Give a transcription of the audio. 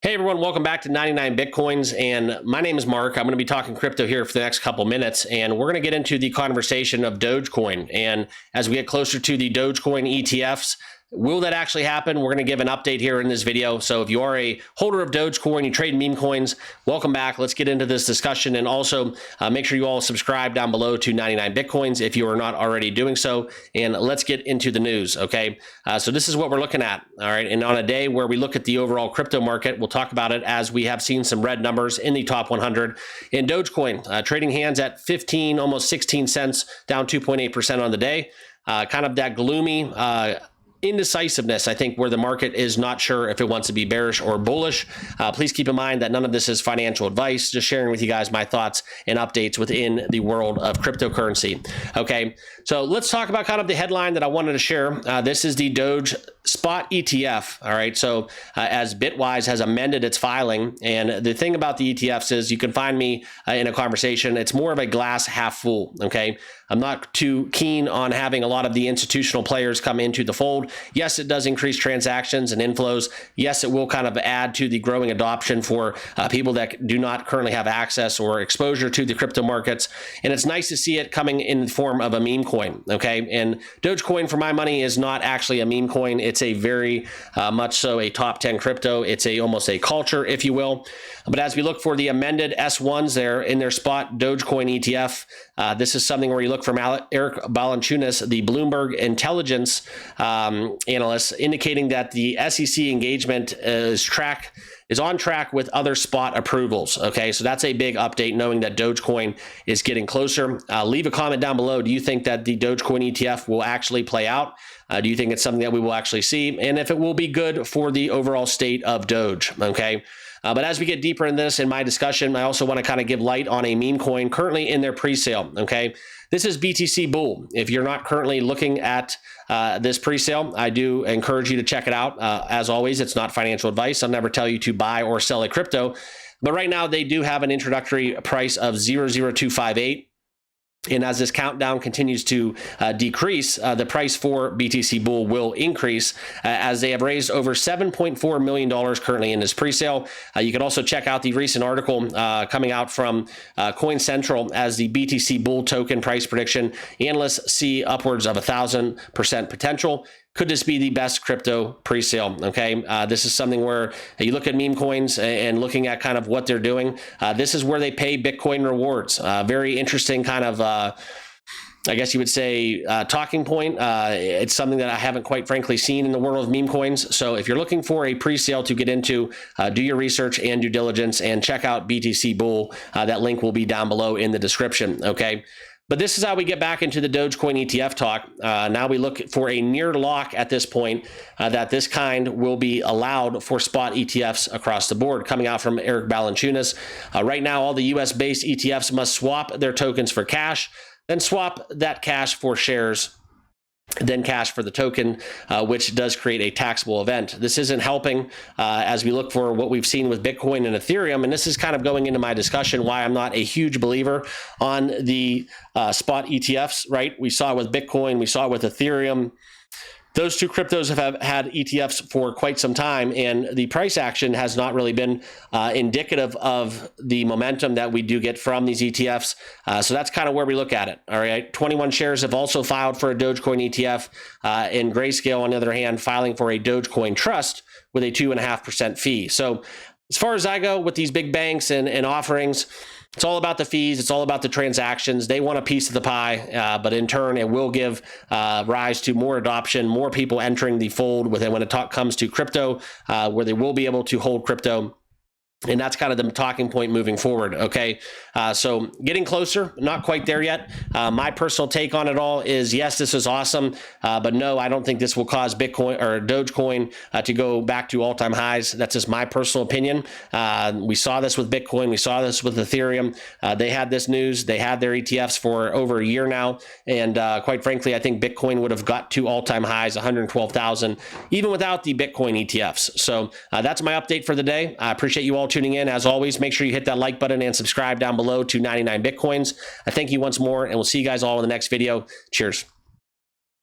Hey everyone, welcome back to 99 Bitcoins, and my name is Mark. I'm going to be talking crypto here for the next couple minutes, and we're going to get into the conversation of Dogecoin. And as we get closer to the Dogecoin ETFs, will that actually happen? We're going to give an update here in this video. So if you are a holder of Dogecoin, you trade meme coins, welcome back. Let's get into this discussion, and also make sure you all subscribe down below to 99 Bitcoins if you are not already doing so. And let's get into the news, okay? So this is what we're looking at, all right? And on a day where we look at the overall crypto market, we'll talk about it as we have seen some red numbers in the top 100. In Dogecoin, trading hands at 15, almost 16 cents, down 2.8% on the day. Kind of that gloomy indecisiveness, I think, where the market is not sure if it wants to be bearish or bullish. Please keep in mind that none of this is financial advice, just sharing with you guys my thoughts and updates within the world of cryptocurrency. Okay, so let's talk about kind of the headline that I wanted to share. This is the Doge spot ETF. All right, so as Bitwise has amended its filing, and the thing about the ETFs is you can find me in a conversation. It's more of a glass half full. Okay, I'm not too keen on having a lot of the institutional players come into the fold. Yes, it does increase transactions and inflows. Yes, it will kind of add to the growing adoption for people that do not currently have access or exposure to the crypto markets. And it's nice to see it coming in the form of a meme coin. Okay, and Dogecoin, for my money, is not actually a meme coin. It's a very much so a top 10 crypto. It's almost a culture, if you will. But as we look for the amended S1s there in their spot Dogecoin ETF, this is something where you look from Eric Balanchunas, the Bloomberg intelligence analyst, indicating that the SEC engagement is on track with other spot approvals. Okay, so that's a big update, knowing that Dogecoin is getting closer. Leave a comment down below. Do you think that the Dogecoin ETF will actually play out? Do you think it's something that we will actually see? And if it will be good for the overall state of Doge, okay? But as we get deeper in this, in my discussion, I also want to kind of give light on a meme coin currently in their pre-sale, okay? This is BTC Bull. If you're not currently looking at this pre-sale, I do encourage you to check it out. As always, it's not financial advice. I'll never tell you to buy or sell a crypto. But right now, they do have an introductory price of 0.0258. And as this countdown continues to decrease, the price for BTC Bull will increase as they have raised over $7.4 million currently in this presale. You can also check out the recent article coming out from Coin Central as the BTC Bull token price prediction. Analysts see upwards of 1,000% potential. Could this be the best crypto presale? Okay, this is something where you look at meme coins and looking at kind of what they're doing. This is where they pay Bitcoin rewards. Very interesting kind of, I guess you would say, talking point. It's something that I haven't quite frankly seen in the world of meme coins. So if you're looking for a presale to get into, do your research and due diligence and check out BTC Bull. That link will be down below in the description. Okay. But this is how we get back into the Dogecoin ETF talk. Now we look for a near lock at this point that this kind will be allowed for spot ETFs across the board, coming out from Eric Balanchunas. Right now, all the US-based ETFs must swap their tokens for cash, then swap that cash for shares, then cash for the token, which does create a taxable event. This isn't helping as we look for what we've seen with Bitcoin and Ethereum. And this is kind of going into my discussion why I'm not a huge believer on the spot ETFs, right? We saw it with Bitcoin, we saw it with Ethereum. Those two cryptos have had ETFs for quite some time, and the price action has not really been indicative of the momentum that we do get from these ETFs. So that's kind of where we look at it. All right, 21 shares have also filed for a Dogecoin ETF, and Grayscale, on the other hand, filing for a Dogecoin trust with a 2.5% fee. So as far as I go with these big banks and offerings, it's all about the fees. It's all about the transactions. They want a piece of the pie, but in turn, it will give rise to more adoption, more people entering the fold when it comes to crypto, where they will be able to hold crypto. And that's kind of the talking point moving forward, okay? So getting closer, not quite there yet. My personal take on it all is, yes, this is awesome, but no, I don't think this will cause Bitcoin or Dogecoin to go back to all-time highs. That's just my personal opinion. We saw this with Bitcoin. We saw this with Ethereum. They had this news. They had their ETFs for over a year now. And quite frankly, I think Bitcoin would have got to all-time highs, 112,000, even without the Bitcoin ETFs. So that's my update for the day. I appreciate you all tuning in. As always, make sure you hit that like button and subscribe down below to 99 Bitcoins. I thank you once more, and we'll see you guys all in the next video. Cheers.